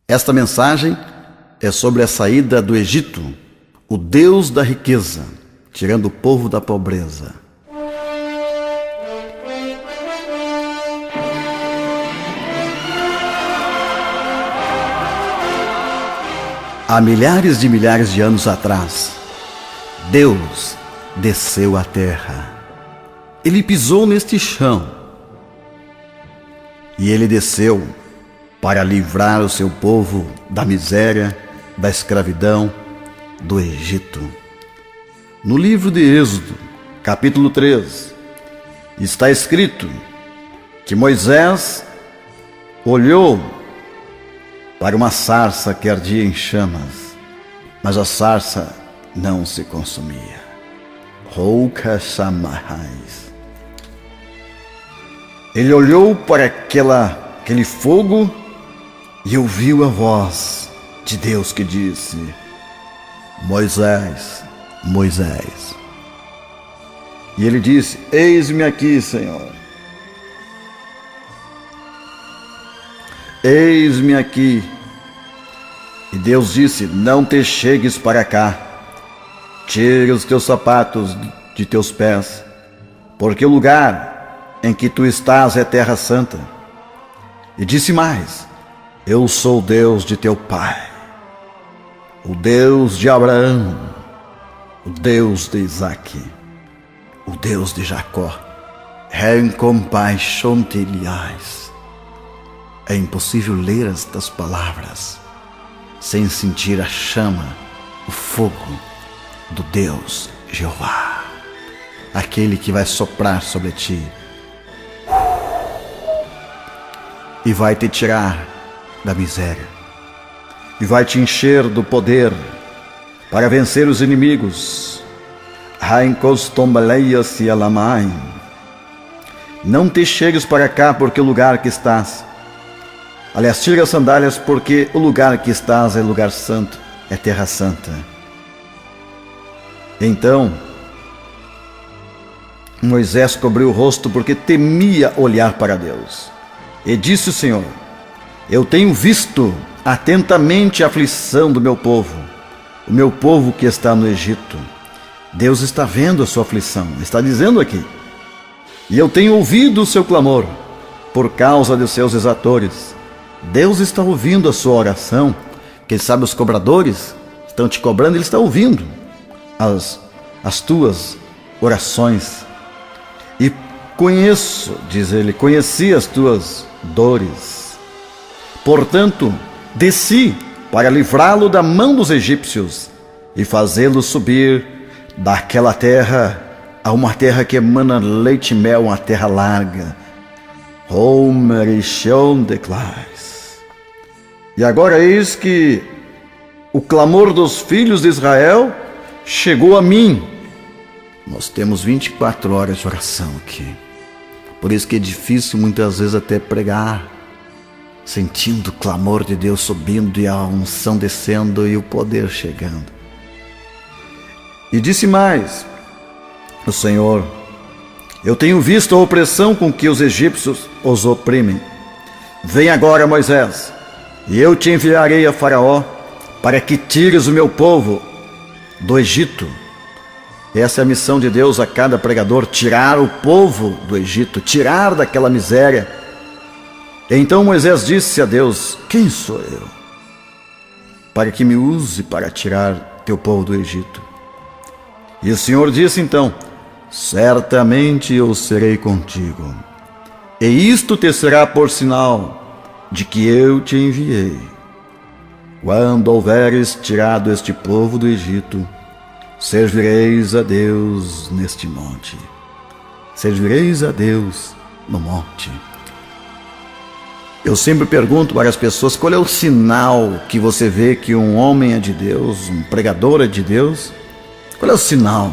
Esta mensagem é sobre a saída do Egito, o Deus da riqueza, tirando o povo da pobreza. Há milhares de anos atrás, Deus desceu à terra. Ele pisou neste chão. E ele desceu para livrar o seu povo da miséria, da escravidão, do Egito. No livro de Êxodo, capítulo 3, está escrito que Moisés olhou para uma sarça que ardia em chamas, mas a sarça não se consumia. Rouca chamais. Ele olhou para aquele fogo e ouviu a voz de Deus que disse: Moisés, Moisés. E ele disse: Eis-me aqui, Senhor. Eis-me aqui. E Deus disse: Não te chegues para cá. Tira os teus sapatos de teus pés, porque o lugar em que tu estás é terra santa. E disse mais: Eu sou o Deus de teu pai, o Deus de Abraão, o Deus de Isaque, o Deus de Jacó. Em compaixão te liais. É impossível ler estas palavras sem sentir a chama, o fogo do Deus Jeová, aquele que vai soprar sobre ti e vai te tirar da miséria, e vai te encher do poder para vencer os inimigos. Não te chegues para cá, porque o lugar que estás, aliás, tira as sandálias, porque o lugar que estás é lugar santo, é terra santa. Então Moisés cobriu o rosto porque temia olhar para Deus. E disse o Senhor: Eu tenho visto atentamente a aflição do meu povo, o meu povo que está no Egito. Deus está vendo a sua aflição, está dizendo aqui. E eu tenho ouvido o seu clamor por causa dos seus exatores. Deus está ouvindo a sua oração. Quem sabe os cobradores estão te cobrando, Ele está ouvindo as tuas orações. E conheço, diz ele, conheci as tuas dores. Portanto, desci para livrá-lo da mão dos egípcios e fazê-lo subir daquela terra a uma terra que emana leite e mel, uma terra larga. E agora eis que o clamor dos filhos de Israel chegou a mim. Nós temos 24 horas de oração aqui. Por isso que é difícil muitas vezes até pregar, sentindo o clamor de Deus subindo e a unção descendo e o poder chegando. E disse mais o Senhor: Eu tenho visto a opressão com que os egípcios os oprimem. Vem agora, Moisés, e eu te enviarei a Faraó para que tires o meu povo do Egito. Essa é a missão de Deus a cada pregador: tirar o povo do Egito, tirar daquela miséria. Então Moisés disse a Deus: Quem sou eu para que me use para tirar teu povo do Egito? E o Senhor disse então: Certamente eu serei contigo, e isto te será por sinal de que eu te enviei. Quando houveres tirado este povo do Egito, servireis a Deus neste monte. Servireis a Deus no monte. Eu sempre pergunto para as pessoas: qual é o sinal que você vê que um homem é de Deus, um pregador é de Deus? Qual é o sinal?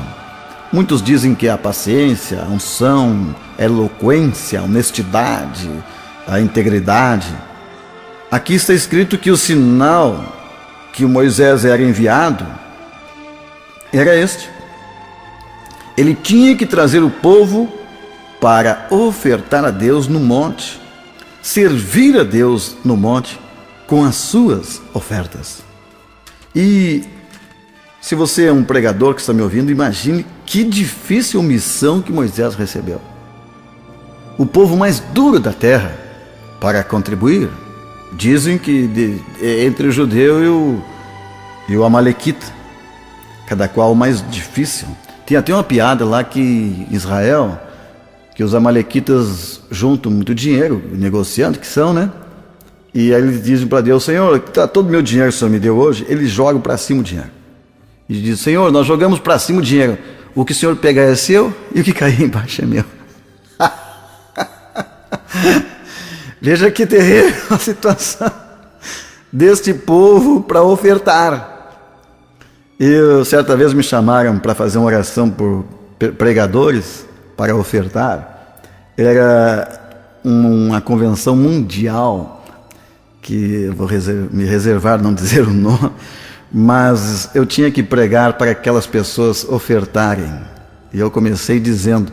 Muitos dizem que é a paciência, a unção, a eloquência, a honestidade, a integridade. Aqui está escrito que o sinal que Moisés era enviado era este. Ele tinha que trazer o povo para ofertar a Deus no monte, servir a Deus no monte. com as suas ofertas. E se você é um pregador que está me ouvindo, imagine que difícil missão que Moisés recebeu. O povo mais duro da terra para contribuir. Dizem que entre o judeu e o amalequita, cada qual o mais difícil. Tem até uma piada lá que Israel, que os amalequitas juntam muito dinheiro, negociando, que são, né? E aí eles dizem para Deus: Senhor, tá todo o meu dinheiro que o Senhor me deu hoje. Eles jogam para cima o dinheiro. E dizem: Senhor, nós jogamos para cima o dinheiro. O que o Senhor pegar é seu e o que cair embaixo é meu. Veja que terrível a situação deste povo para ofertar. Certa vez me chamaram para fazer uma oração por pregadores para ofertar. Era uma convenção mundial, que eu vou me reservar não dizer o nome, mas eu tinha que pregar para aquelas pessoas ofertarem. E eu comecei dizendo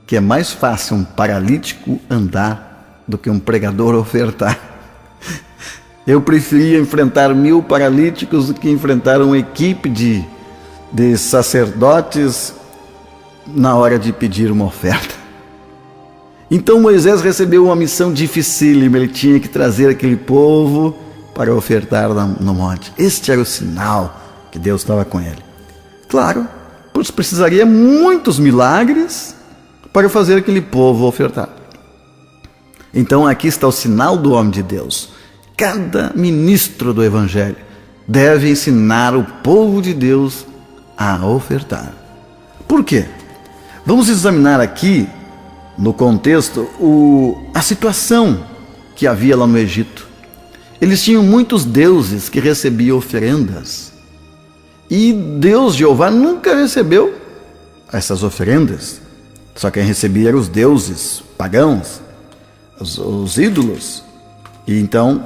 que é mais fácil um paralítico andar do que um pregador ofertar. Eu preferia enfrentar 1000 paralíticos do que enfrentar uma equipe de sacerdotes na hora de pedir uma oferta. Então Moisés recebeu uma missão dificílima. Ele tinha que trazer aquele povo para ofertar no monte. Este era o sinal que Deus estava com ele. Claro, pois precisaria muitos milagres para fazer aquele povo ofertar. Então aqui está o sinal do homem de Deus. Cada ministro do Evangelho deve ensinar o povo de Deus a ofertar. Por quê? Vamos examinar aqui, no contexto, a situação que havia lá no Egito. Eles tinham muitos deuses que recebiam oferendas. E Deus, Jeová, nunca recebeu essas oferendas. Só quem recebia eram os deuses pagãos, os ídolos. E então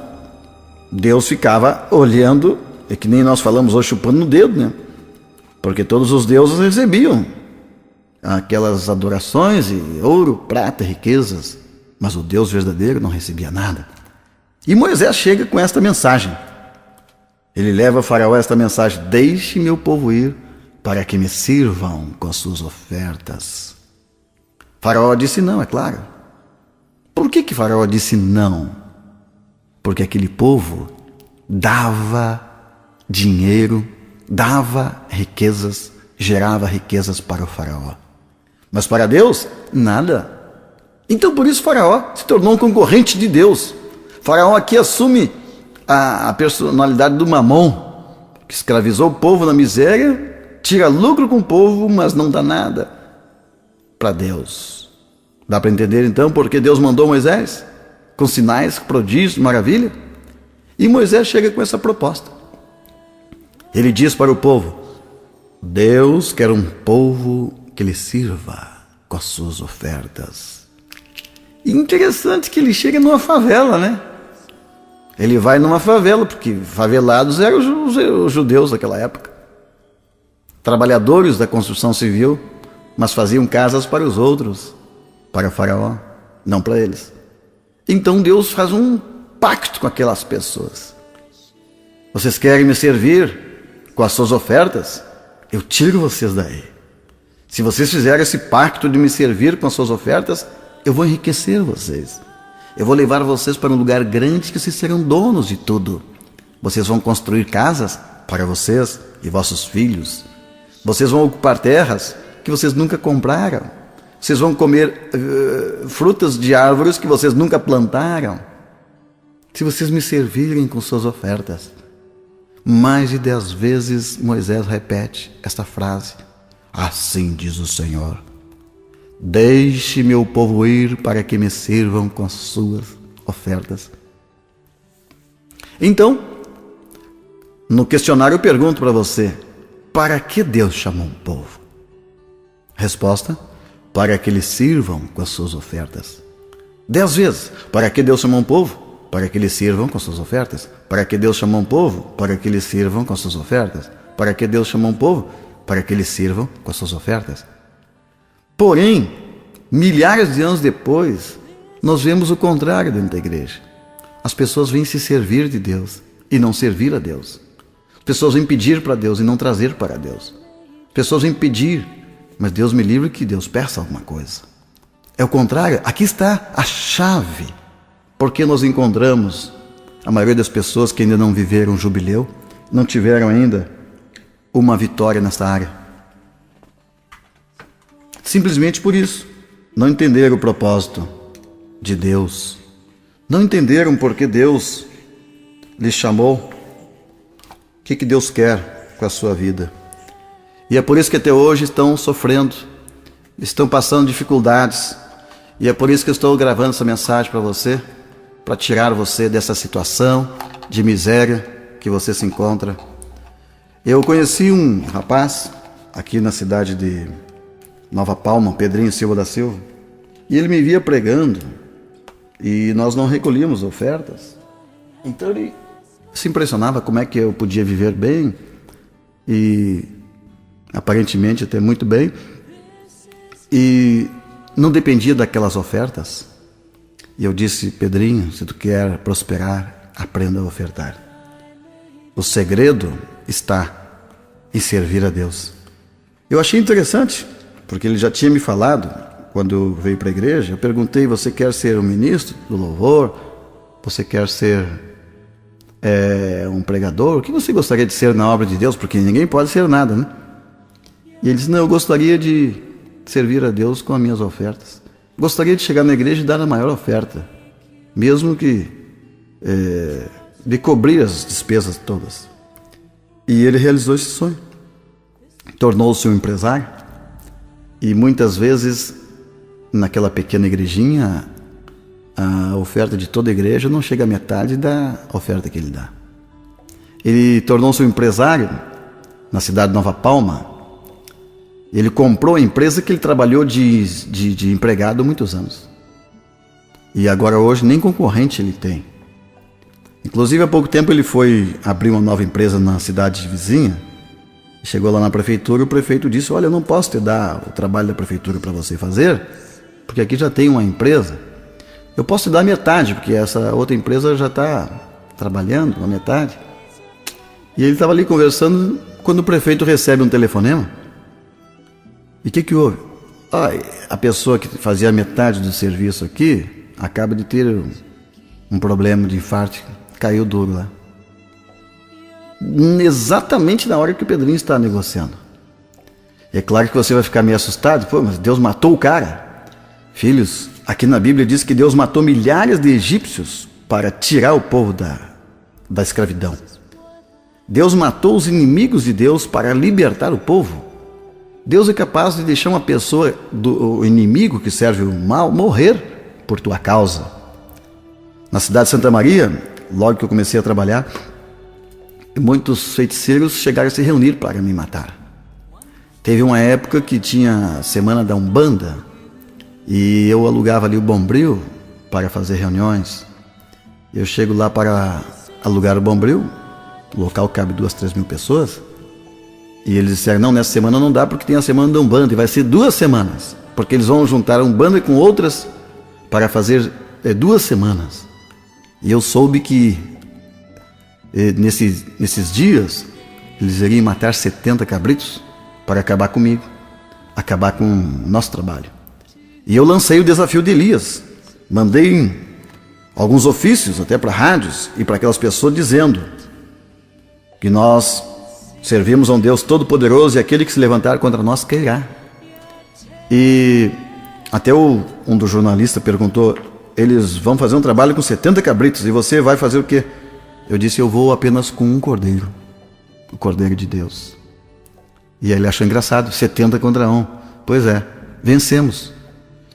Deus ficava olhando, é que nem nós falamos hoje, chupando no dedo, né? Porque todos os deuses recebiam aquelas adorações e ouro, prata, riquezas, mas o Deus verdadeiro não recebia nada. E Moisés chega com esta mensagem. Ele leva a Faraó esta mensagem: deixe meu povo ir para que me sirvam com as suas ofertas. Faraó disse não, é claro. Por que Faraó disse não? Porque aquele povo dava dinheiro, dava riquezas, gerava riquezas para o Faraó. Mas para Deus, nada. Então por isso Faraó se tornou um concorrente de Deus. Faraó aqui assume a personalidade do Mamon, que escravizou o povo na miséria, tira lucro com o povo, mas não dá nada para Deus. Dá para entender então porque Deus mandou Moisés? Com sinais, prodígios, maravilha? E Moisés chega com essa proposta. Ele diz para o povo: Deus quer um povo que lhe sirva com as suas ofertas. E interessante que ele chega numa favela, né? Ele vai numa favela, porque favelados eram os judeus daquela época. Trabalhadores da construção civil, mas faziam casas para os outros, para Faraó, não para eles. Então Deus faz um pacto com aquelas pessoas. Vocês querem me servir com as suas ofertas? Eu tiro vocês daí. Se vocês fizerem esse pacto de me servir com as suas ofertas, eu vou enriquecer vocês. Eu vou levar vocês para um lugar grande que vocês serão donos de tudo. Vocês vão construir casas para vocês e vossos filhos. Vocês vão ocupar terras que vocês nunca compraram. Vocês vão comer frutas de árvores que vocês nunca plantaram. Se vocês me servirem com suas ofertas. Mais de 10 vezes Moisés repete esta frase. Assim diz o Senhor: deixe meu povo ir para que me sirvam com as suas ofertas. Então, no questionário eu pergunto para você: para que Deus chamou um povo? Resposta: para que eles sirvam com as suas ofertas. 10 vezes. Para que Deus chamou um povo? Para que eles sirvam com as suas ofertas. Para que Deus chamou um povo? Para que eles sirvam com as suas ofertas. Para que Deus chamou um povo? Para que eles sirvam com as suas ofertas. Porém, milhares de anos depois, nós vemos o contrário dentro da igreja. as pessoas vêm se servir de Deus e não servir a Deus. As pessoas vêm pedir para Deus e não trazer para Deus. As pessoas vêm pedir, mas Deus me livre que Deus peça alguma coisa. É o contrário, aqui está a chave. Porque nós encontramos a maioria das pessoas que ainda não viveram um jubileu, não tiveram ainda uma vitória nessa área. Simplesmente por isso, não entenderam o propósito de Deus. Não entenderam porque Deus lhes chamou. O que Deus quer com a sua vida. E é por isso que até hoje estão sofrendo, estão passando dificuldades. E é por isso que eu estou gravando essa mensagem para você, para tirar você dessa situação de miséria que você se encontra. Eu conheci um rapaz aqui na cidade de Nova Palma, Pedrinho Silva da Silva, e ele me via pregando e nós não recolhíamos ofertas. Então ele se impressionava como é que eu podia viver bem e aparentemente até muito bem e não dependia daquelas ofertas. E eu disse: Pedrinho, se tu quer prosperar, aprenda a ofertar. O segredo está em servir a Deus. Eu achei interessante, porque ele já tinha me falado, quando veio para a igreja, eu perguntei: você quer ser um ministro do louvor? Você quer ser um pregador? O que você gostaria de ser na obra de Deus? Porque ninguém pode ser nada, né? E ele disse: não, eu gostaria de servir a Deus com as minhas ofertas. Gostaria de chegar na igreja e dar a maior oferta, mesmo que de cobrir as despesas todas. E ele realizou esse sonho. Tornou-se um empresário. E muitas vezes, naquela pequena igrejinha, a oferta de toda a igreja não chega à metade da oferta que ele dá. Ele tornou-se um empresário na cidade de Nova Palma. Ele comprou a empresa que ele trabalhou de empregado há muitos anos. E agora hoje nem concorrente ele tem. Inclusive há pouco tempo ele foi abrir uma nova empresa na cidade vizinha. Chegou lá na prefeitura e o prefeito disse: olha, eu não posso te dar o trabalho da prefeitura para você fazer, porque aqui já tem uma empresa. Eu posso te dar metade, porque essa outra empresa já está trabalhando na metade. E ele estava ali conversando quando o prefeito recebe um telefonema. E o que houve? A pessoa que fazia metade do serviço aqui acaba de ter um problema de infarto, caiu duro lá. Exatamente na hora que o Pedrinho está negociando. É claro que você vai ficar meio assustado. Pô, mas Deus matou o cara. Filhos, aqui na Bíblia diz que Deus matou milhares de egípcios para tirar o povo da escravidão. Deus matou os inimigos de Deus para libertar o povo. Deus é capaz de deixar uma pessoa, o inimigo que serve o mal, morrer por tua causa. Na cidade de Santa Maria, logo que eu comecei a trabalhar, muitos feiticeiros chegaram a se reunir para me matar. Teve uma época que tinha a semana da Umbanda e eu alugava ali o Bombril para fazer reuniões. Eu chego lá para alugar o Bombril, o local cabe 2, 3 mil pessoas. E eles disseram: não, nessa semana não dá porque tem a semana da Umbanda e vai ser 2 semanas, porque eles vão juntar a Umbanda com outras para fazer 2 semanas. E eu soube que nesses dias eles iriam matar 70 cabritos para acabar comigo, acabar com o nosso trabalho. E eu lancei o desafio de Elias, mandei alguns ofícios até para rádios e para aquelas pessoas dizendo que nós servimos a um Deus todo-poderoso e aquele que se levantar contra nós cairá. E até um dos jornalistas perguntou: eles vão fazer um trabalho com 70 cabritos e você vai fazer o quê? Eu disse: eu vou apenas com um cordeiro, o cordeiro de Deus. E aí ele achou engraçado, 70 contra 1. Pois é, vencemos.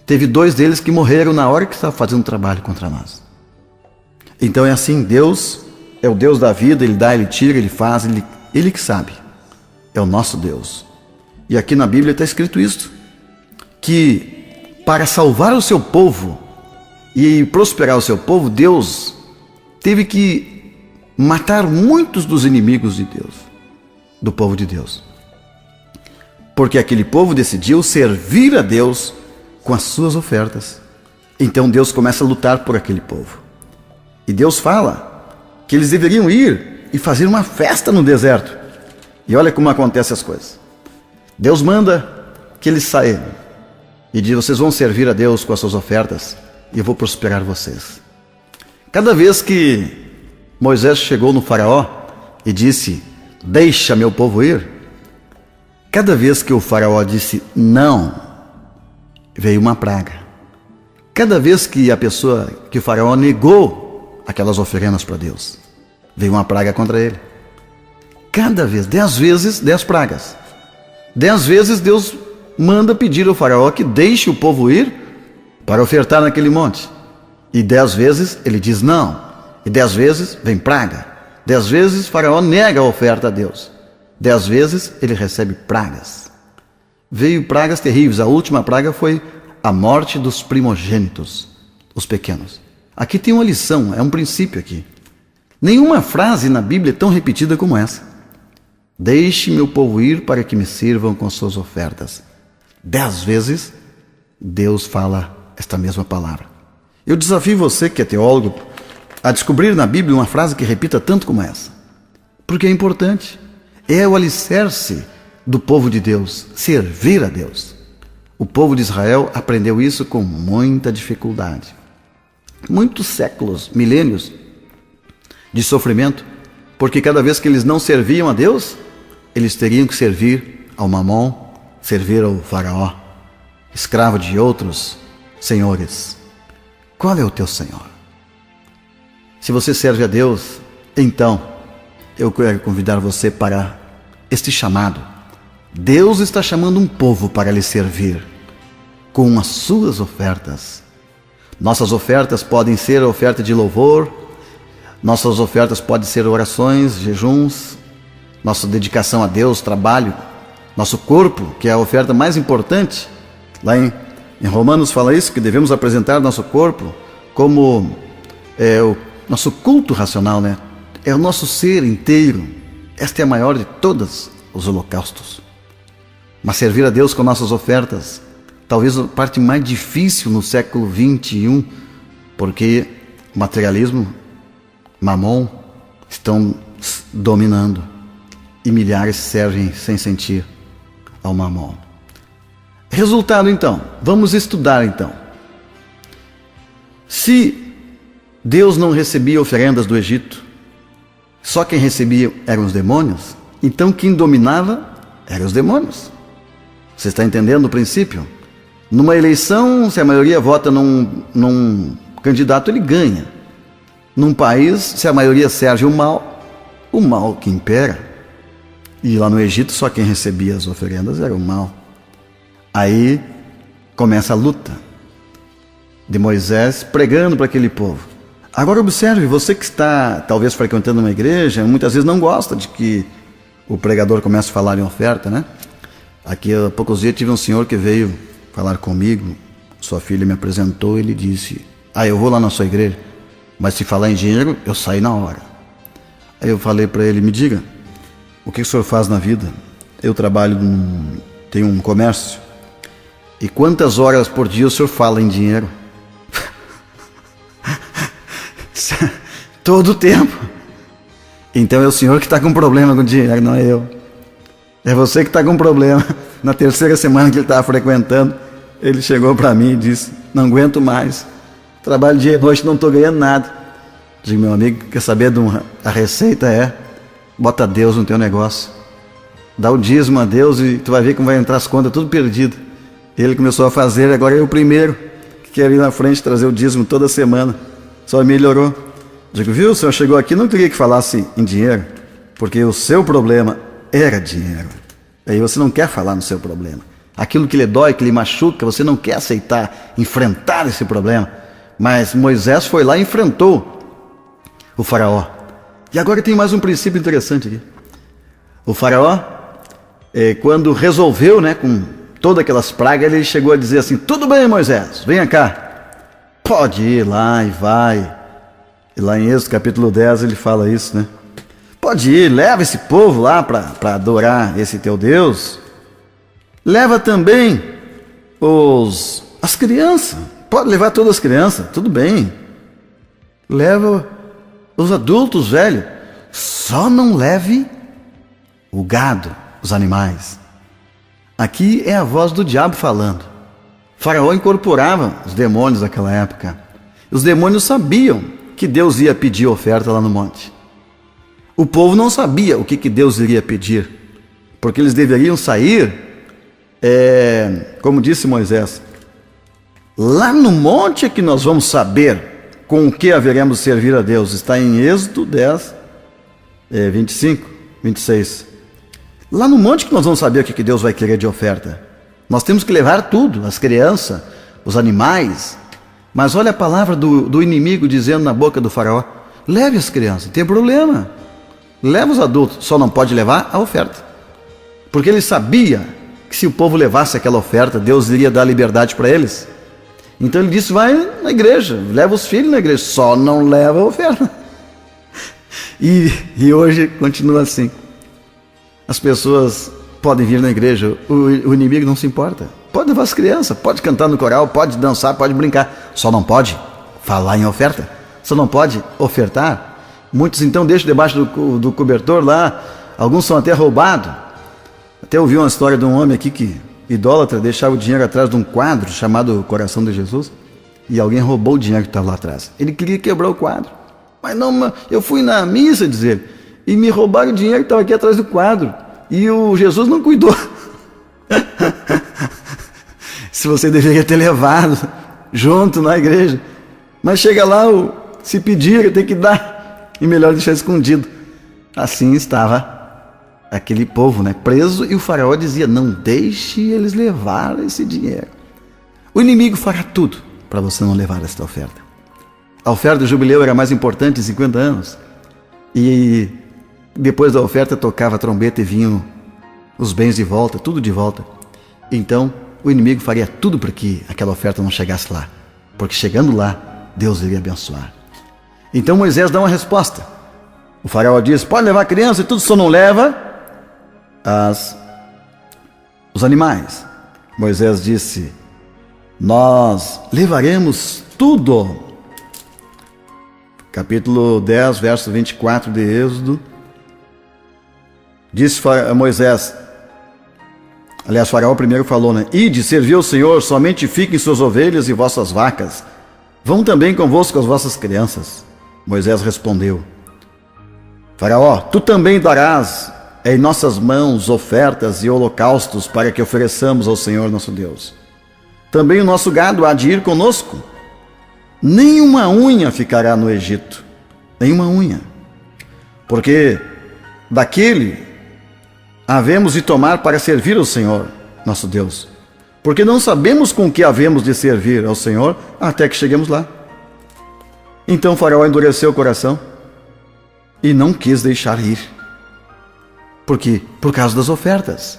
Teve 2 deles que morreram na hora que estava fazendo um trabalho contra nós. Então é assim, Deus é o Deus da vida, Ele dá, Ele tira, Ele faz, Ele que sabe. É o nosso Deus. E aqui na Bíblia está escrito isso, que para salvar o seu povo e prosperar o seu povo, Deus teve que matar muitos dos inimigos de Deus, do povo de Deus. Porque aquele povo decidiu servir a Deus com as suas ofertas. Então Deus começa a lutar por aquele povo. E Deus fala que eles deveriam ir e fazer uma festa no deserto. E olha como acontecem as coisas. Deus manda que eles saiam e diz: vocês vão servir a Deus com as suas ofertas e eu vou prosperar vocês. Cada vez que Moisés chegou no faraó e disse: deixa meu povo ir, cada vez que o faraó disse não, veio uma praga. Cada vez que o faraó negou aquelas oferendas para Deus, veio uma praga contra ele. Cada vez, 10 vezes, 10 pragas. 10 vezes Deus manda pedir ao faraó que deixe o povo ir para ofertar naquele monte. E 10 vezes ele diz não. E 10 vezes vem praga. 10 vezes o faraó nega a oferta a Deus. 10 vezes ele recebe pragas. Veio pragas terríveis. A última praga foi a morte dos primogênitos, os pequenos. Aqui tem uma lição, é um princípio aqui. Nenhuma frase na Bíblia é tão repetida como essa. Deixe meu povo ir para que me sirvam com suas ofertas. 10 vezes Deus fala esta mesma palavra. Eu desafio você que é teólogo a descobrir na Bíblia uma frase que repita tanto como essa. Porque é importante. É o alicerce do povo de Deus, servir a Deus. O povo de Israel aprendeu isso com muita dificuldade. Muitos séculos, milênios de sofrimento, porque cada vez que eles não serviam a Deus, eles teriam que servir ao Mamon, servir ao faraó, escravo de outros senhores. Qual é o teu Senhor? Se você serve a Deus, então eu quero convidar você para este chamado. Deus está chamando um povo para lhe servir com as suas ofertas. Nossas ofertas podem ser oferta de louvor, nossas ofertas podem ser orações, jejuns, nossa dedicação a Deus, trabalho, nosso corpo, que é a oferta mais importante. Lá em Romanos fala isso, que devemos apresentar nosso corpo como o nosso culto racional, né? É o nosso ser inteiro. Esta é a maior de todos os holocaustos. Mas servir a Deus com nossas ofertas, talvez a parte mais difícil no século 21, porque o materialismo, Mamon, estão dominando e milhares servem sem sentir ao Mamon. Resultado então, vamos estudar então. Se Deus não recebia oferendas do Egito, só quem recebia eram os demônios, então quem dominava eram os demônios. Você está entendendo o princípio? Numa eleição, se a maioria vota num candidato, ele ganha. Num país, se a maioria serve o mal que impera. E lá no Egito, só quem recebia as oferendas era o mal. Aí começa a luta de Moisés pregando para aquele povo. Agora observe, você que está talvez frequentando uma igreja, muitas vezes não gosta de que o pregador comece a falar em oferta, né? Aqui há poucos dias tive um senhor que veio falar comigo, sua filha me apresentou, ele disse: eu vou lá na sua igreja, mas se falar em dinheiro, eu saio na hora. Aí eu falei para ele: me diga, o que o senhor faz na vida? Eu trabalho, tenho um comércio. E quantas horas por dia o senhor fala em dinheiro? Todo o tempo. Então é o senhor que está com problema com dinheiro, não é eu. É você que está com problema. Na terceira semana que ele estava frequentando, ele chegou para mim e disse: não aguento mais, trabalho dia e noite, não estou ganhando nada. Digo: meu amigo, quer saber a receita? Bota Deus no teu negócio, dá o dízimo a Deus e tu vai ver como vai entrar as contas tudo perdido. Ele começou a fazer, agora é o primeiro que quer ir na frente trazer o dízimo toda semana, só melhorou. Digo: viu, o senhor chegou aqui, não queria que falasse em dinheiro, porque o seu problema era dinheiro. Aí você não quer falar no seu problema. Aquilo que lhe dói, que lhe machuca, você não quer aceitar, enfrentar esse problema. Mas Moisés foi lá e enfrentou o faraó. E agora tem mais um princípio interessante aqui. O faraó, quando resolveu, com todas aquelas pragas, ele chegou a dizer assim: tudo bem, Moisés, venha cá, pode ir lá e vai. E lá em Êxodo capítulo 10 ele fala isso, né? Pode ir, leva esse povo lá para adorar esse teu Deus. Leva também as crianças. Pode levar todas as crianças, tudo bem. Leva os adultos, velho, só não leve o gado, os animais. Aqui é a voz do diabo falando. Faraó incorporava os demônios daquela época. Os demônios sabiam que Deus ia pedir oferta lá no monte. O povo não sabia o que Deus iria pedir, porque eles deveriam sair, como disse Moisés, lá no monte é que nós vamos saber com o que haveremos de servir a Deus. Está em Êxodo 10, 25, 26. Lá no monte que nós vamos saber o que Deus vai querer de oferta. Nós temos que levar tudo, as crianças, os animais. Mas olha a palavra do inimigo dizendo na boca do faraó: leve as crianças, não tem problema. Leva os adultos, só não pode levar a oferta. Porque ele sabia que se o povo levasse aquela oferta, Deus iria dar liberdade para eles. Então ele disse: vai na igreja, leva os filhos na igreja, só não leva a oferta. E hoje continua assim. As pessoas podem vir na igreja, o inimigo não se importa. Pode levar as crianças, pode cantar no coral, pode dançar, pode brincar. Só não pode falar em oferta. Só não pode ofertar. Muitos então deixam debaixo do cobertor lá. Alguns são até roubados. Até ouvi uma história de um homem aqui que, idólatra, deixava o dinheiro atrás de um quadro chamado Coração de Jesus. E alguém roubou o dinheiro que estava lá atrás. Ele queria quebrar o quadro. Mas não, eu fui na missa, diz ele, e me roubaram o dinheiro que estava aqui atrás do quadro. E o Jesus não cuidou. Se você deveria ter levado junto na igreja. Mas chega lá, se pedir, tem que dar. E melhor deixar escondido. Assim estava aquele povo, né, preso. E o faraó dizia: não deixe eles levar esse dinheiro. O inimigo fará tudo para você não levar esta oferta. A oferta do jubileu era mais importante em 50 anos. E depois da oferta tocava a trombeta e vinham os bens de volta, tudo de volta. Então o inimigo faria tudo para que aquela oferta não chegasse lá, porque chegando lá, Deus iria abençoar. Então Moisés dá uma resposta. O faraó diz: pode levar a criança e tudo, só não leva os animais. Moisés disse: nós levaremos tudo. Capítulo 10, verso 24 de Êxodo. Disse Moisés, aliás, Faraó primeiro falou, né? Ide, servi ao Senhor, somente fiquem suas ovelhas e vossas vacas. Vão também convosco as vossas crianças. Moisés respondeu: Faraó, tu também darás em nossas mãos ofertas e holocaustos para que ofereçamos ao Senhor nosso Deus. Também o nosso gado há de ir conosco. Nenhuma unha ficará no Egito, nenhuma unha, porque daquele havemos de tomar para servir ao Senhor, nosso Deus, porque não sabemos com que havemos de servir ao Senhor até que cheguemos lá. Então Faraó endureceu o coração e não quis deixar ir. Por quê? Por causa das ofertas.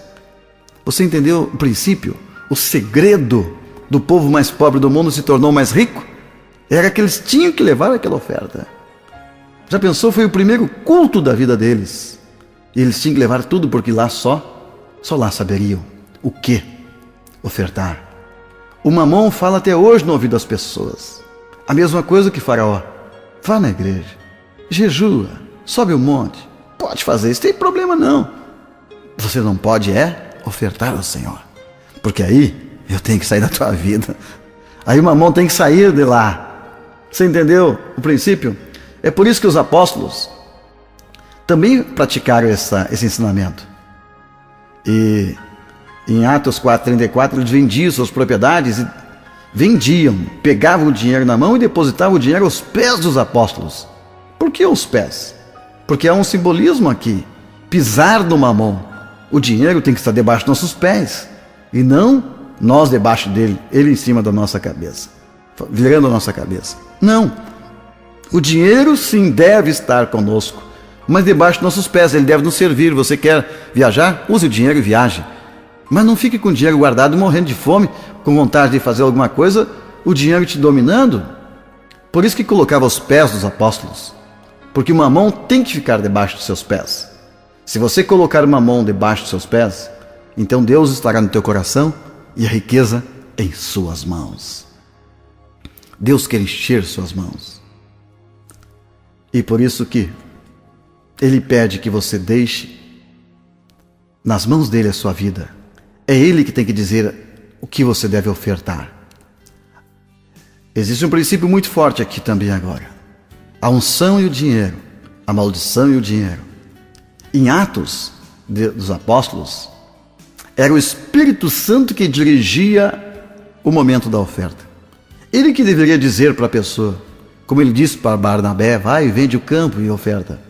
Você entendeu o princípio? O segredo do povo mais pobre do mundo se tornou mais rico? Era que eles tinham que levar aquela oferta. Já pensou? Foi o primeiro culto da vida deles. E eles tinham que levar tudo, porque lá só lá saberiam o que ofertar. O mamão fala até hoje no ouvido das pessoas. A mesma coisa que Faraó. Vá na igreja, jejua, sobe o monte. Pode fazer isso, não tem problema não. Você não pode ofertar ao Senhor. Porque aí eu tenho que sair da tua vida. Aí o mamão tem que sair de lá. Você entendeu o princípio? É por isso que os apóstolos também praticaram esse ensinamento. E em Atos 4,34, eles vendiam suas propriedades e vendiam, pegavam o dinheiro na mão e depositavam o dinheiro aos pés dos apóstolos. Por que aos pés? Porque há um simbolismo aqui. Pisar no mamão. O dinheiro tem que estar debaixo dos nossos pés. E não nós debaixo dele, ele em cima da nossa cabeça, virando a nossa cabeça. Não. O dinheiro sim deve estar conosco, mas debaixo dos nossos pés, ele deve nos servir. Você quer viajar? Use o dinheiro e viaje. Mas não fique com o dinheiro guardado, morrendo de fome, com vontade de fazer alguma coisa, o dinheiro te dominando. Por isso que colocava aos pés dos apóstolos, porque o mamão tem que ficar debaixo dos seus pés. Se você colocar o mamão debaixo dos seus pés, então Deus estará no teu coração e a riqueza em suas mãos. Deus quer encher suas mãos. E por isso que Ele pede que você deixe nas mãos dele a sua vida. É Ele que tem que dizer o que você deve ofertar. Existe um princípio muito forte aqui também agora. A unção e o dinheiro, a maldição e o dinheiro. Em Atos dos Apóstolos, era o Espírito Santo que dirigia o momento da oferta. Ele que deveria dizer para a pessoa, como ele disse para Barnabé, vai, vende o campo e oferta.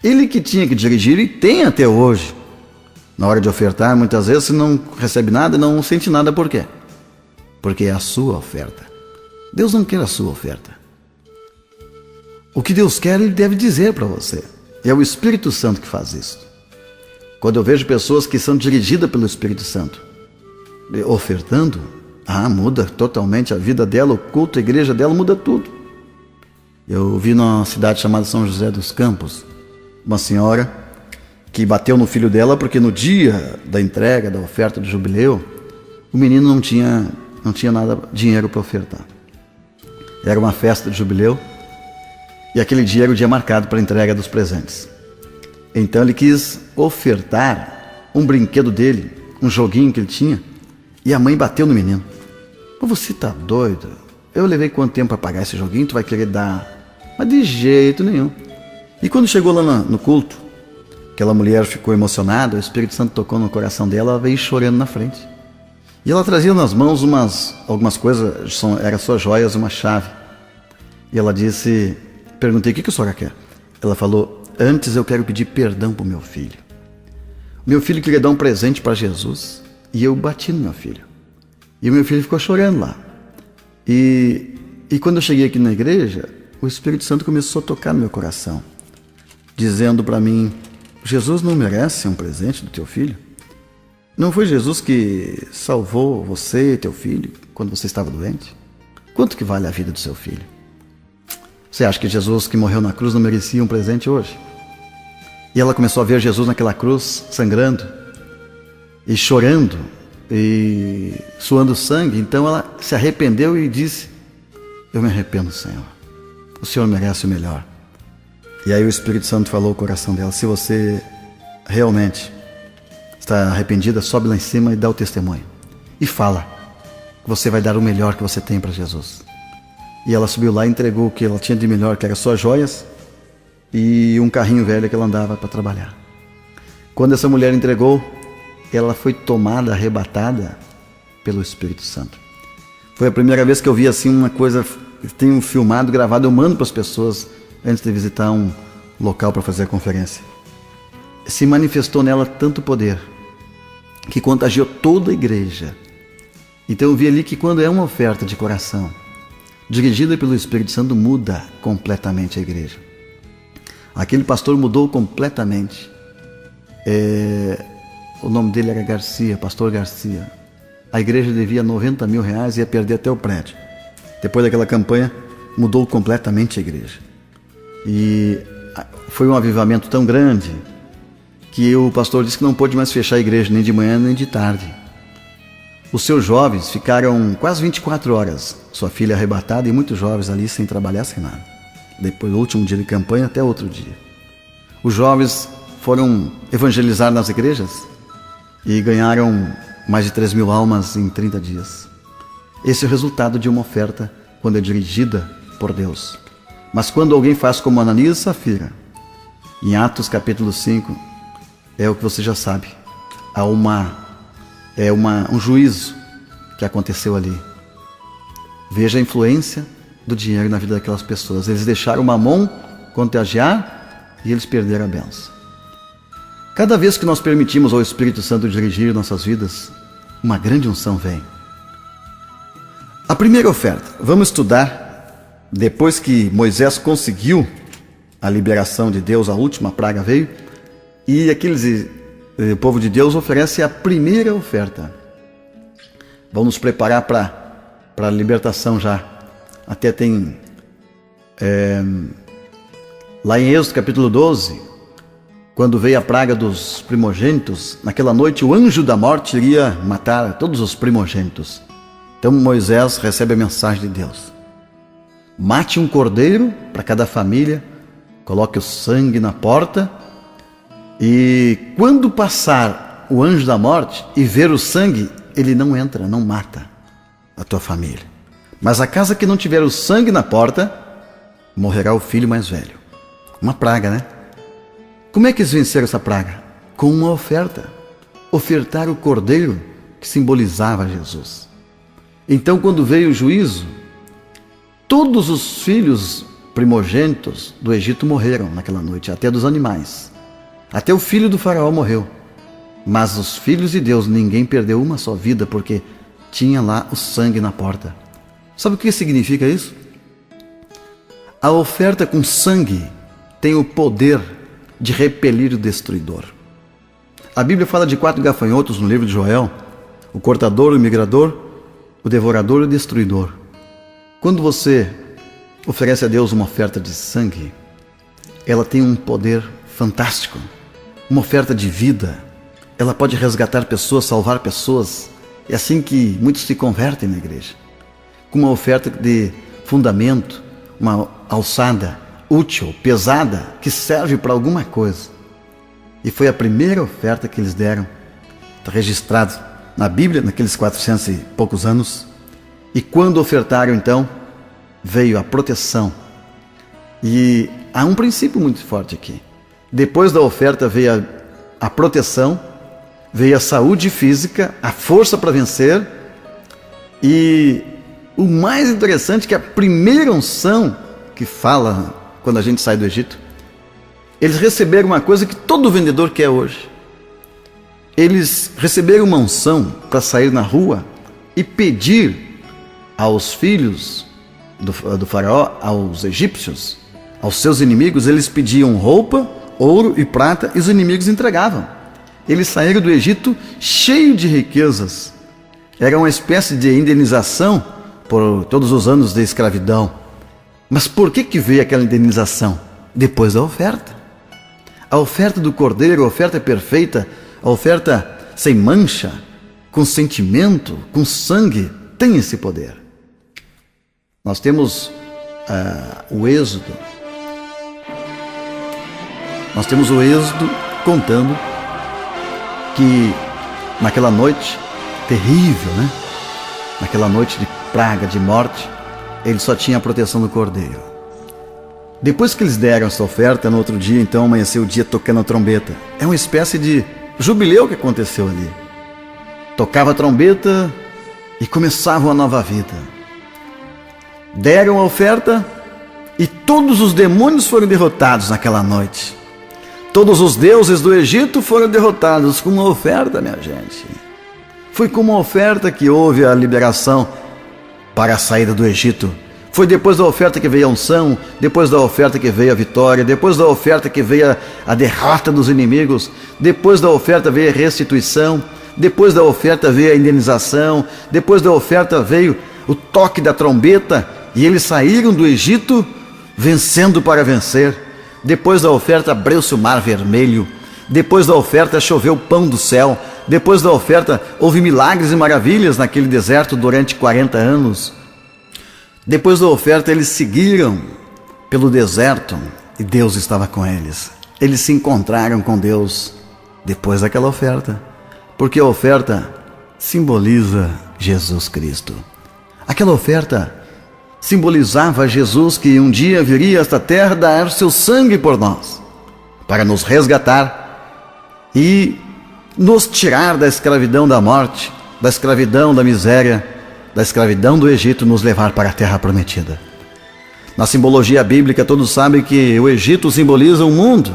Ele que tinha que dirigir e tem até hoje. Na hora de ofertar, muitas vezes você não recebe nada, não sente nada. Por quê? Porque é a sua oferta. Deus não quer a sua oferta. O que Deus quer, Ele deve dizer para você. É o Espírito Santo que faz isso. Quando eu vejo pessoas que são dirigidas pelo Espírito Santo, ofertando, muda totalmente a vida dela, o culto, a igreja dela, muda tudo. Eu vi numa cidade chamada São José dos Campos, uma senhora que bateu no filho dela porque no dia da entrega, da oferta do jubileu, o menino não tinha nada, dinheiro para ofertar. Era uma festa de jubileu e aquele dia era o dia marcado para a entrega dos presentes. Então ele quis ofertar um brinquedo dele, um joguinho que ele tinha, e a mãe bateu no menino. Você tá doido? Eu levei quanto tempo para pagar esse joguinho? Tu vai querer dar? Mas de jeito nenhum. E quando chegou lá no culto, aquela mulher ficou emocionada, o Espírito Santo tocou no coração dela, ela veio chorando na frente. E ela trazia nas mãos algumas coisas, eram só joias, uma chave. E ela disse, perguntei, o que a senhora quer? Ela falou, antes eu quero pedir perdão para o meu filho. O meu filho queria dar um presente para Jesus e eu bati no meu filho. E o meu filho ficou chorando lá. E quando eu cheguei aqui na igreja, o Espírito Santo começou a tocar no meu coração, dizendo para mim, Jesus não merece um presente do teu filho? Não foi Jesus que salvou você e teu filho quando você estava doente? Quanto que vale a vida do seu filho? Você acha que Jesus que morreu na cruz não merecia um presente hoje? E ela começou a ver Jesus naquela cruz, sangrando, e chorando, e suando sangue. Então ela se arrependeu e disse, eu me arrependo, Senhor. O Senhor merece o melhor. E aí o Espírito Santo falou ao coração dela, se você realmente está arrependida, sobe lá em cima e dá o testemunho. E fala que você vai dar o melhor que você tem para Jesus. E ela subiu lá e entregou o que ela tinha de melhor, que era só joias e um carrinho velho que ela andava para trabalhar. Quando essa mulher entregou, ela foi tomada, arrebatada pelo Espírito Santo. Foi a primeira vez que eu vi assim uma coisa, tenho filmado, gravado, eu mando para as pessoas antes de visitar um local para fazer a conferência. Se manifestou nela tanto poder que contagiou toda a igreja. Então eu vi ali que quando é uma oferta de coração, dirigida pelo Espírito Santo, muda completamente a igreja. Aquele pastor mudou completamente. O nome dele era Garcia, pastor Garcia. A igreja devia 90 mil reais e ia perder até o prédio. Depois daquela campanha, mudou completamente a igreja. E foi um avivamento tão grande que o pastor disse que não pôde mais fechar a igreja nem de manhã nem de tarde. Os seus jovens ficaram quase 24 horas, sua filha arrebatada e muitos jovens ali sem trabalhar, sem nada. Depois do último dia de campanha até outro dia. Os jovens foram evangelizar nas igrejas e ganharam mais de 3 mil almas em 30 dias. Esse é o resultado de uma oferta quando é dirigida por Deus. Mas quando alguém faz como Ananias e Safira, em Atos capítulo 5, é o que você já sabe. Há um juízo que aconteceu ali. Veja a influência do dinheiro na vida daquelas pessoas. Eles deixaram o mamon contagiar e eles perderam a bênção. Cada vez que nós permitimos ao Espírito Santo dirigir nossas vidas, uma grande unção vem. A primeira oferta, vamos estudar, depois que Moisés conseguiu a liberação de Deus, a última praga veio, e o povo de Deus oferece a primeira oferta. Vamos nos preparar para a libertação já. Até tem, lá em Êxodo capítulo 12, quando veio a praga dos primogênitos, naquela noite o anjo da morte iria matar todos os primogênitos. Então Moisés recebe a mensagem de Deus. Mate um cordeiro para cada família coloque o sangue na porta, e quando passar o anjo da morte e ver o sangue, ele não entra, não mata a tua família. Mas a casa que não tiver o sangue na porta, morrerá o filho mais velho. Uma praga, né? Como é que eles venceram essa praga? Com uma oferta. Ofertar o cordeiro que simbolizava Jesus. Então, quando veio o juízo, todos os filhos primogênitos do Egito morreram naquela noite, até dos animais. Até o filho do faraó morreu. Mas os filhos de Deus, ninguém perdeu uma só vida, porque tinha lá o sangue na porta. Sabe o que significa isso? A oferta com sangue tem o poder de repelir o destruidor. A Bíblia fala de 4 gafanhotos no livro de Joel: o cortador, o migrador, o devorador e o destruidor. Quando você oferece a Deus uma oferta de sangue, ela tem um poder fantástico, uma oferta de vida. Ela pode resgatar pessoas, salvar pessoas. É assim que muitos se convertem na igreja, com uma oferta de fundamento, uma alçada útil, pesada, que serve para alguma coisa. E foi a primeira oferta que eles deram. Está registrado na Bíblia, naqueles 400 e poucos anos. E quando ofertaram, então, veio a proteção. E há um princípio muito forte aqui. Depois da oferta veio a proteção, veio a saúde física, a força para vencer. E o mais interessante é que a primeira unção que fala quando a gente sai do Egito, eles receberam uma coisa que todo vendedor quer hoje. Eles receberam uma unção para sair na rua e pedir aos filhos do faraó, aos egípcios, aos seus inimigos. Eles pediam roupa, ouro e prata, e os inimigos entregavam. Eles saíram do Egito cheio de riquezas. Era uma espécie de indenização por todos os anos de escravidão. Mas por que veio aquela indenização? Depois da oferta. A oferta do cordeiro, a oferta perfeita, a oferta sem mancha, com sentimento, com sangue, tem esse poder. Nós temos o Êxodo. Nós temos o Êxodo contando que naquela noite terrível, né? Naquela noite de praga, de morte, ele só tinha a proteção do cordeiro. Depois que eles deram essa oferta, no outro dia, então, amanheceu o dia tocando a trombeta. É uma espécie de jubileu que aconteceu ali. Tocava a trombeta e começava uma nova vida. Deram a oferta e todos os demônios foram derrotados naquela noite. Todos os deuses do Egito foram derrotados com uma oferta, minha gente. Foi com uma oferta que houve a liberação para a saída do Egito. Foi depois da oferta que veio a unção, depois da oferta que veio a vitória, depois da oferta que veio a derrota dos inimigos, depois da oferta veio a restituição, depois da oferta veio a indenização, depois da oferta veio o toque da trombeta, e eles saíram do Egito vencendo para vencer. Depois da oferta abriu-se o mar vermelho, depois da oferta choveu pão do céu, depois da oferta houve milagres e maravilhas naquele deserto durante 40 anos. Depois da oferta eles seguiram pelo deserto e Deus estava com eles. Eles se encontraram com Deus depois daquela oferta, porque a oferta simboliza Jesus Cristo. Aquela oferta simbolizava Jesus que um dia viria a esta terra dar seu sangue por nós, para nos resgatar e nos tirar da escravidão da morte, da escravidão da miséria, da escravidão do Egito, nos levar para a terra prometida. Na simbologia bíblica, todos sabem que o Egito simboliza o mundo.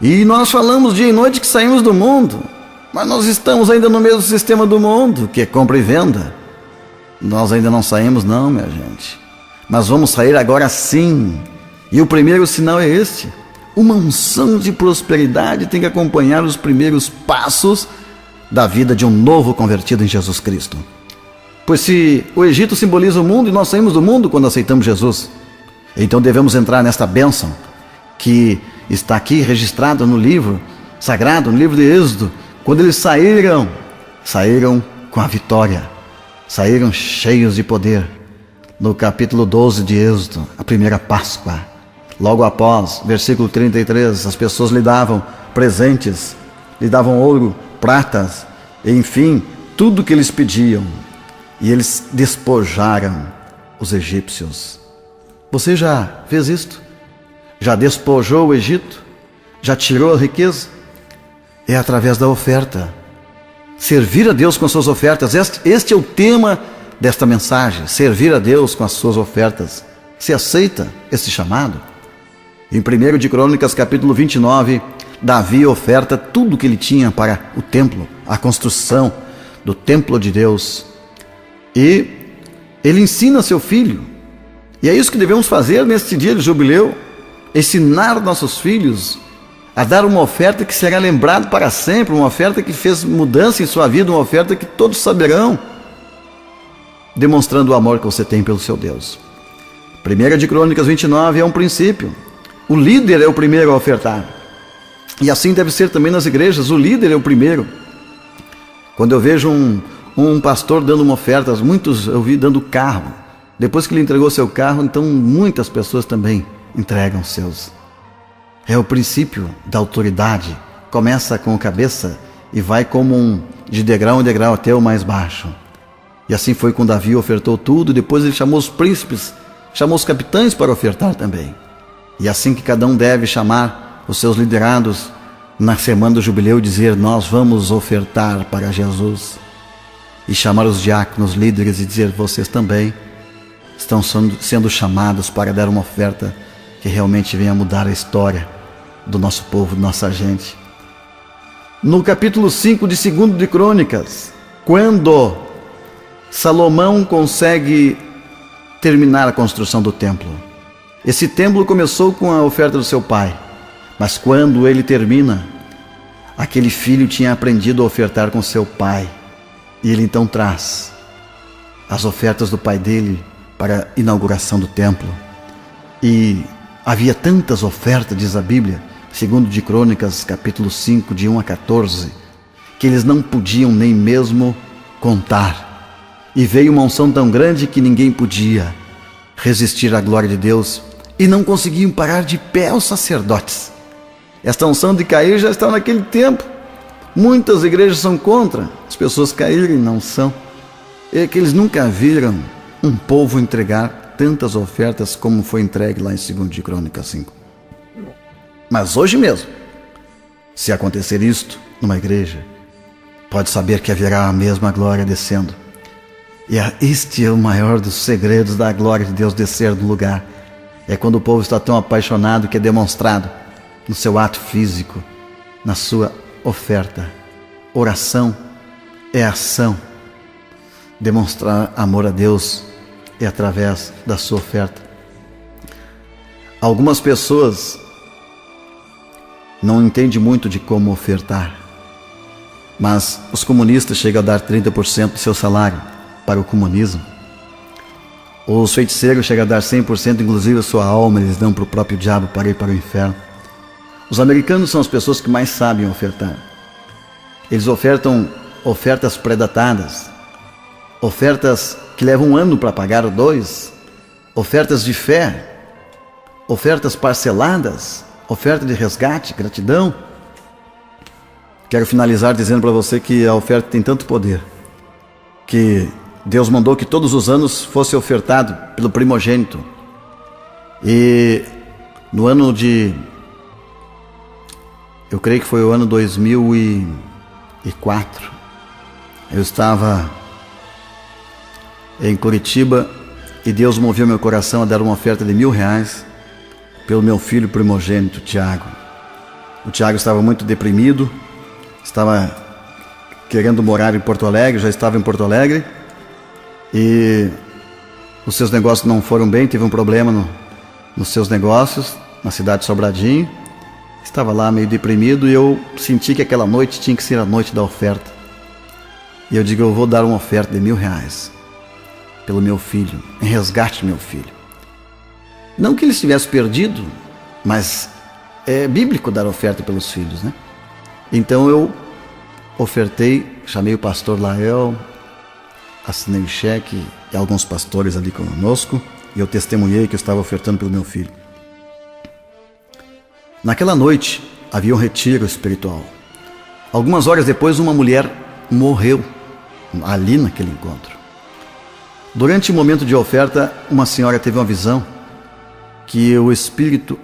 E nós falamos dia e noite que saímos do mundo, mas nós estamos ainda no mesmo sistema do mundo, que é compra e venda. Nós ainda não saímos não, minha gente. Mas vamos sair agora sim. E o primeiro sinal é este. Uma unção de prosperidade tem que acompanhar os primeiros passos da vida de um novo convertido em Jesus Cristo. Pois se o Egito simboliza o mundo e nós saímos do mundo quando aceitamos Jesus, então devemos entrar nesta bênção que está aqui registrada no livro sagrado, no livro de Êxodo. Quando eles saíram com a vitória, saíram cheios de poder. No capítulo 12 de Êxodo, a primeira Páscoa, Logo após, versículo 33, as pessoas lhe davam presentes, lhe davam ouro, pratas, enfim, tudo que eles pediam. E eles despojaram os egípcios. Você já fez isto? Já despojou o Egito? Já tirou a riqueza? É através da oferta. Servir a Deus com suas ofertas. Este é o tema desta mensagem. Servir a Deus com as suas ofertas. Você aceita esse chamado? Em 1 de Crônicas, capítulo 29, Davi oferta tudo que ele tinha para o templo, a construção do templo de Deus. E ele ensina seu filho. E é isso que devemos fazer neste dia de jubileu. Ensinar nossos filhos a dar uma oferta que será lembrada para sempre, uma oferta que fez mudança em sua vida, uma oferta que todos saberão, demonstrando o amor que você tem pelo seu Deus. 1 de Crônicas 29 é um princípio. O líder é o primeiro a ofertar. E assim deve ser também nas igrejas, o líder é o primeiro. Quando eu vejo um pastor dando uma oferta, muitos eu vi dando carro. Depois que ele entregou seu carro, então muitas pessoas também entregam seus. É o princípio da autoridade. Começa com a cabeça e vai como de degrau em degrau até o mais baixo. E assim foi com Davi, ofertou tudo. Depois ele chamou os príncipes, chamou os capitães para ofertar também. E assim que cada um deve chamar os seus liderados na semana do jubileu e dizer: nós vamos ofertar para Jesus. E chamar os diáconos, líderes e dizer: vocês também estão sendo chamados para dar uma oferta que realmente venha mudar a história do nosso povo, da nossa gente. No capítulo 5 de 2 de Crônicas, quando Salomão consegue terminar a construção do templo. Esse templo começou com a oferta do seu pai, mas quando ele termina, aquele filho tinha aprendido a ofertar com seu pai, e ele então traz as ofertas do pai dele para a inauguração do templo. E havia tantas ofertas, diz a Bíblia, 2 de Crônicas, capítulo 5, de 1 a 14, que eles não podiam nem mesmo contar. E veio uma unção tão grande que ninguém podia resistir à glória de Deus, e não conseguiam parar de pé os sacerdotes. Esta unção de cair já estava naquele tempo. Muitas igrejas são contra as pessoas caírem na unção. É que eles nunca viram um povo entregar tantas ofertas como foi entregue lá em 2 de Crônicas 5. Mas hoje mesmo, se acontecer isto numa igreja, pode saber que haverá a mesma glória descendo. E este é o maior dos segredos da glória de Deus descer no lugar. É quando o povo está tão apaixonado que é demonstrado no seu ato físico, na sua oferta. Oração é ação. Demonstrar amor a Deus é através da sua oferta. Algumas pessoas não entendem muito de como ofertar, mas os comunistas chegam a dar 30% do seu salário para o comunismo. Os feiticeiros chegam a dar 100%, inclusive a sua alma, eles dão para o próprio diabo para ir para o inferno. Os americanos são as pessoas que mais sabem ofertar. Eles ofertam ofertas predatadas, ofertas que levam 1 ano para pagar ou 2, ofertas de fé, ofertas parceladas, oferta de resgate, gratidão. Quero finalizar dizendo para você que a oferta tem tanto poder que Deus mandou que todos os anos fosse ofertado pelo primogênito. E no ano eu creio que foi o ano 2004, eu estava em Curitiba e Deus moveu meu coração a dar uma oferta de R$1.000 pelo meu filho primogênito, Tiago. O Tiago estava muito deprimido, estava querendo morar em Porto Alegre, já estava em Porto Alegre, e os seus negócios não foram bem, teve um problema nos seus negócios, na cidade de Sobradinho. Estava lá meio deprimido e eu senti que aquela noite tinha que ser a noite da oferta. E eu digo: eu vou dar uma oferta de R$1.000 pelo meu filho, em resgate do meu filho. Não que ele estivesse perdido, mas é bíblico dar oferta pelos filhos, né? Então eu ofertei, chamei o pastor Lael, assinei o cheque e alguns pastores ali conosco, e eu testemunhei que eu estava ofertando pelo meu filho. Naquela noite havia um retiro espiritual. Algumas horas depois, uma mulher morreu ali naquele encontro. Durante o momento de oferta, uma senhora teve uma visão que o espírito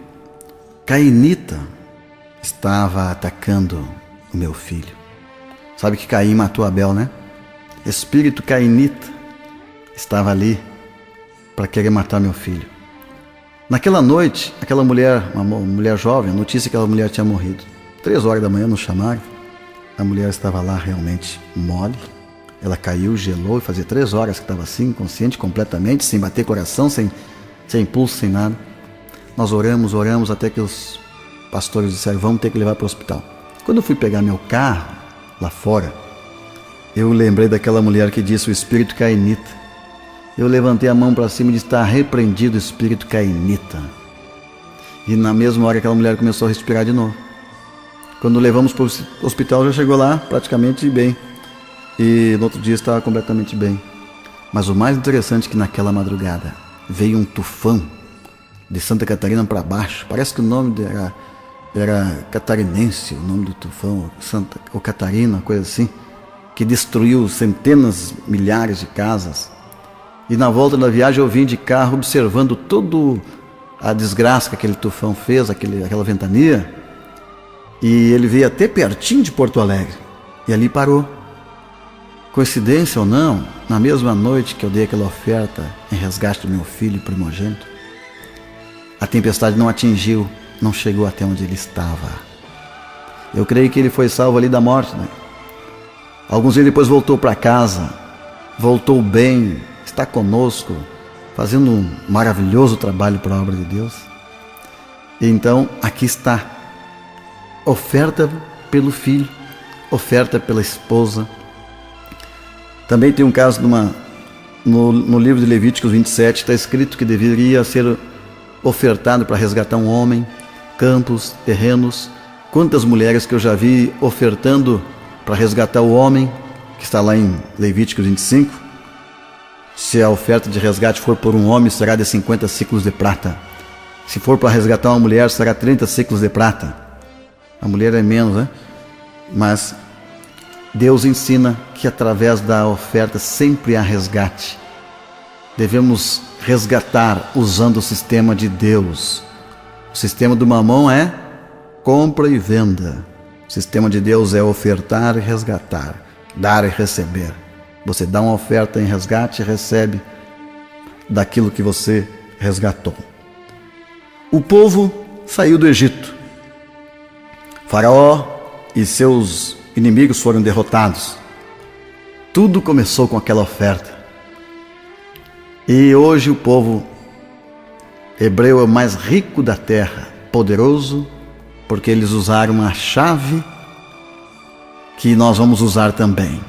cainita estava atacando o meu filho. Sabe que Caim matou Abel, né? Espírito cainita estava ali para querer matar meu filho. Naquela noite, aquela mulher, uma mulher jovem, a notícia que aquela mulher tinha morrido. 3 horas da manhã nos chamaram. A mulher estava lá realmente mole. Ela caiu, gelou, e fazia 3 horas que estava assim, inconsciente completamente, sem bater coração, sem impulso, sem nada. Nós oramos até que os pastores disseram, vamos ter que levar para o hospital. Quando eu fui pegar meu carro lá fora, eu lembrei daquela mulher que disse o espírito cainita. Eu levantei a mão para cima e disse, está repreendido o espírito cainita. E na mesma hora aquela mulher começou a respirar de novo. Quando levamos para o hospital, já chegou lá praticamente bem. E no outro dia estava completamente bem. Mas o mais interessante é que naquela madrugada veio um tufão de Santa Catarina para baixo. Parece que o nome era catarinense, o nome do tufão, ou Catarina, coisa assim, que destruiu centenas, milhares de casas. E na volta da viagem eu vim de carro observando toda a desgraça que aquele tufão fez, aquela ventania. E ele veio até pertinho de Porto Alegre. E ali parou. Coincidência ou não, na mesma noite que eu dei aquela oferta em resgate do meu filho primogênito, a tempestade não atingiu, não chegou até onde ele estava. Eu creio que ele foi salvo ali da morte, né? Alguns dias depois voltou para casa, voltou bem, está conosco, fazendo um maravilhoso trabalho para a obra de Deus. E então, aqui está. Oferta pelo filho, oferta pela esposa. Também tem um caso no livro de Levíticos 27, está escrito que deveria ser ofertado para resgatar um homem, campos, terrenos. Quantas mulheres que eu já vi ofertando para resgatar o homem, que está lá em Levíticos 25. Se a oferta de resgate for por um homem, será de 50 ciclos de prata. Se for para resgatar uma mulher, será 30 ciclos de prata. A mulher é menos, né? Mas Deus ensina que através da oferta sempre há resgate. Devemos resgatar usando o sistema de Deus. O sistema do mamão é compra e venda. O sistema de Deus é ofertar e resgatar, dar e receber. Você dá uma oferta em resgate e recebe daquilo que você resgatou. O povo saiu do Egito. Faraó e seus inimigos foram derrotados. Tudo começou com aquela oferta. E hoje o povo hebreu é o mais rico da terra, poderoso, porque eles usaram a chave que nós vamos usar também.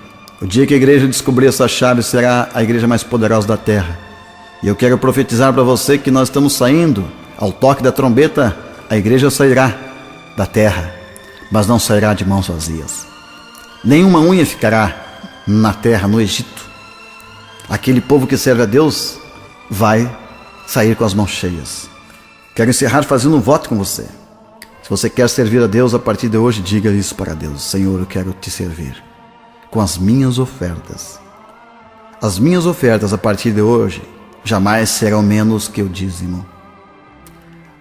O dia que a igreja descobrir essa chave, será a igreja mais poderosa da terra. E eu quero profetizar para você que nós estamos saindo, ao toque da trombeta, a igreja sairá da terra, mas não sairá de mãos vazias. Nenhuma unha ficará na terra, no Egito. Aquele povo que serve a Deus vai sair com as mãos cheias. Quero encerrar fazendo um voto com você. Se você quer servir a Deus, a partir de hoje, diga isso para Deus. Senhor, eu quero te servir com as minhas ofertas. As minhas ofertas, a partir de hoje, jamais serão menos que o dízimo.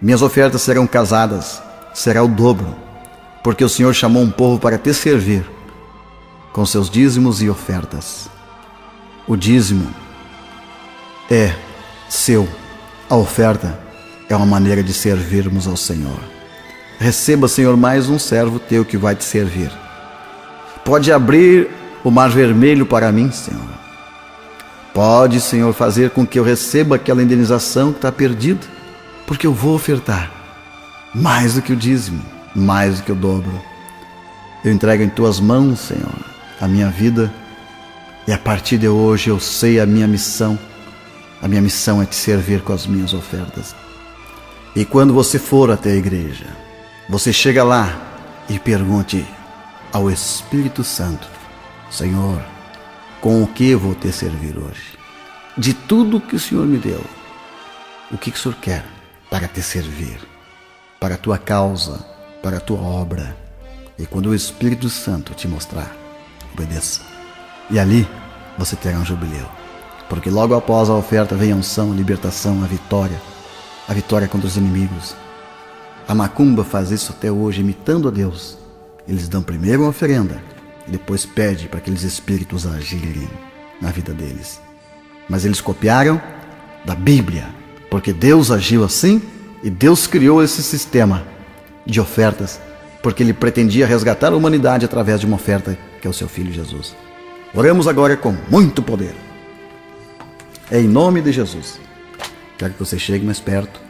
Minhas ofertas serão casadas, será o dobro, porque o Senhor chamou um povo para te servir com seus dízimos e ofertas. O dízimo é seu, a oferta é uma maneira de servirmos ao Senhor. Receba, Senhor, mais um servo teu que vai te servir. Pode abrir o mar vermelho para mim, Senhor. Pode, Senhor, fazer com que eu receba aquela indenização que está perdida, porque eu vou ofertar mais do que o dízimo, mais do que o dobro. Eu entrego em tuas mãos, Senhor, a minha vida, e a partir de hoje eu sei a minha missão. A minha missão é te servir com as minhas ofertas. E quando você for até a igreja, você chega lá e pergunte ao Espírito Santo: Senhor, com o que eu vou te servir hoje? De tudo que o Senhor me deu, o que o Senhor quer para te servir? para a tua causa, para a tua obra. E quando o Espírito Santo te mostrar, obedeça. E ali você terá um jubileu. Porque logo após a oferta vem a unção, a libertação, a vitória contra os inimigos. A macumba faz isso até hoje, imitando a Deus. Eles dão primeiro uma oferenda e depois pede para aqueles espíritos agirem na vida deles. Mas eles copiaram da Bíblia, porque Deus agiu assim e Deus criou esse sistema de ofertas, porque Ele pretendia resgatar a humanidade através de uma oferta que é o seu Filho Jesus. Oremos agora com muito poder. Em nome de Jesus, quero que você chegue mais perto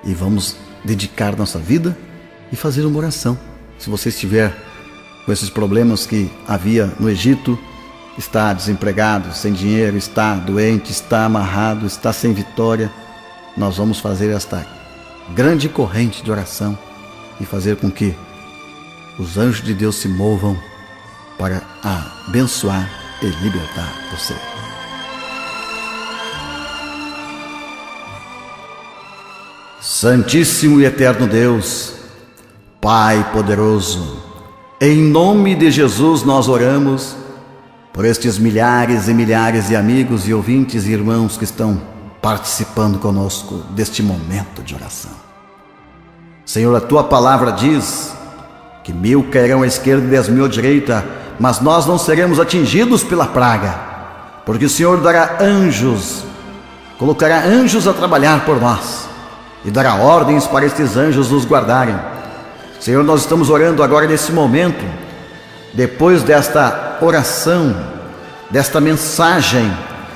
e vamos dedicar nossa vida e fazer uma oração. Se você estiver com esses problemas que havia no Egito, está desempregado, sem dinheiro, está doente, está amarrado, está sem vitória, nós vamos fazer esta grande corrente de oração e fazer com que os anjos de Deus se movam para abençoar e libertar você. Santíssimo e eterno Deus, Pai poderoso, em nome de Jesus nós oramos por estes milhares e milhares de amigos e ouvintes e irmãos que estão participando conosco deste momento de oração. Senhor, a Tua palavra diz que 1000 cairão à esquerda e 10.000 à direita, mas nós não seremos atingidos pela praga, porque o Senhor dará anjos, colocará anjos a trabalhar por nós e dará ordens para estes anjos nos guardarem. Senhor, nós estamos orando agora nesse momento, depois desta oração, desta mensagem,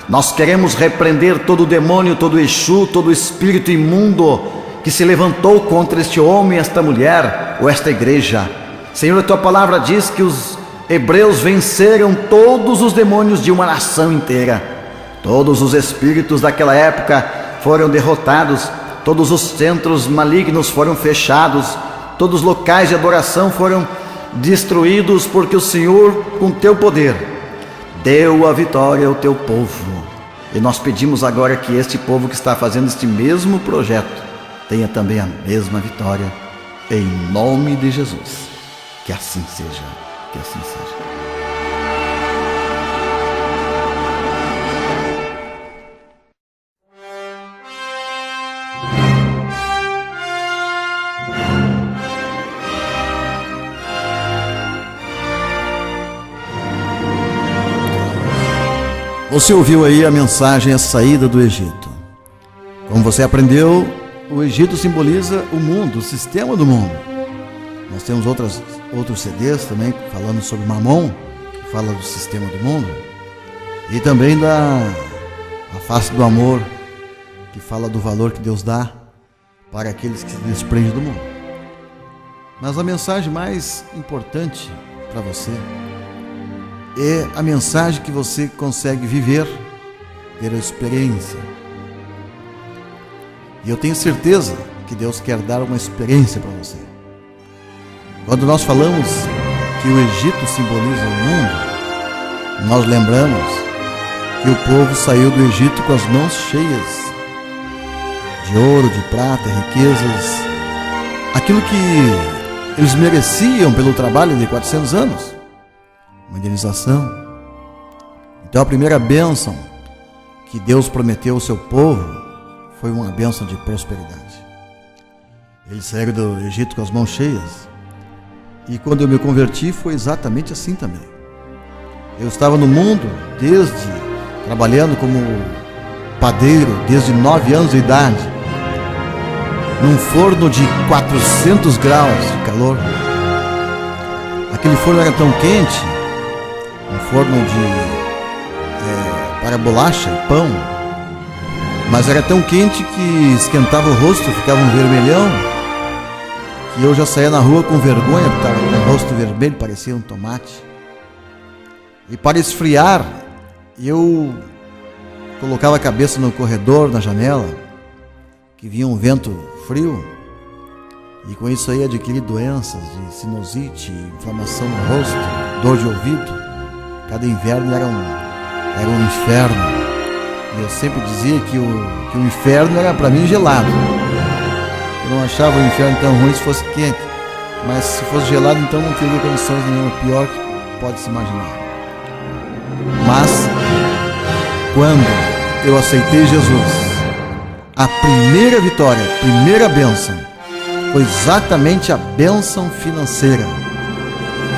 nós queremos repreender todo o demônio, todo o Exu, todo o espírito imundo que se levantou contra este homem, esta mulher ou esta igreja. Senhor, a Tua palavra diz que os hebreus venceram todos os demônios de uma nação inteira. Todos os espíritos daquela época foram derrotados, todos os centros malignos foram fechados, todos os locais de adoração foram destruídos, porque o Senhor, com Teu poder, deu a vitória ao Teu povo. E nós pedimos agora que este povo que está fazendo este mesmo projeto tenha também a mesma vitória, em nome de Jesus. Que assim seja, que assim seja. Você ouviu aí a mensagem, a saída do Egito. Como você aprendeu, o Egito simboliza o mundo, o sistema do mundo. Nós temos outros CDs também falando sobre Mamon, que fala do sistema do mundo, e também a face do amor, que fala do valor que Deus dá para aqueles que se desprendem do mundo. Mas a mensagem mais importante para você é a mensagem que você consegue viver, ter a experiência. E eu tenho certeza que Deus quer dar uma experiência para você. Quando nós falamos que o Egito simboliza o mundo, nós lembramos que o povo saiu do Egito com as mãos cheias de ouro, de prata, riquezas, aquilo que eles mereciam pelo trabalho de 400 anos, uma indenização. Então a primeira bênção que Deus prometeu ao seu povo foi uma bênção de prosperidade. Eles saíram do Egito com as mãos cheias. E quando eu me converti foi exatamente assim também. Eu estava no mundo trabalhando como padeiro desde 9 anos de idade, num forno de 400 graus de calor. Aquele forno era tão quente, um forno para bolacha e pão, mas era tão quente que esquentava o rosto, ficava um vermelhão, que eu já saía na rua com vergonha, porque estava com o rosto vermelho, parecia um tomate. E para esfriar, eu colocava a cabeça no corredor, na janela, que vinha um vento frio, e com isso aí adquiri doenças de sinusite, inflamação no rosto, dor de ouvido. Cada inverno era um inferno. E eu sempre dizia que o inferno era para mim gelado. Eu não achava o inferno tão ruim se fosse quente, mas se fosse gelado, então não teria condições nenhuma, pior que pode se imaginar. Mas, quando eu aceitei Jesus, a primeira vitória, a primeira bênção, foi exatamente a bênção financeira.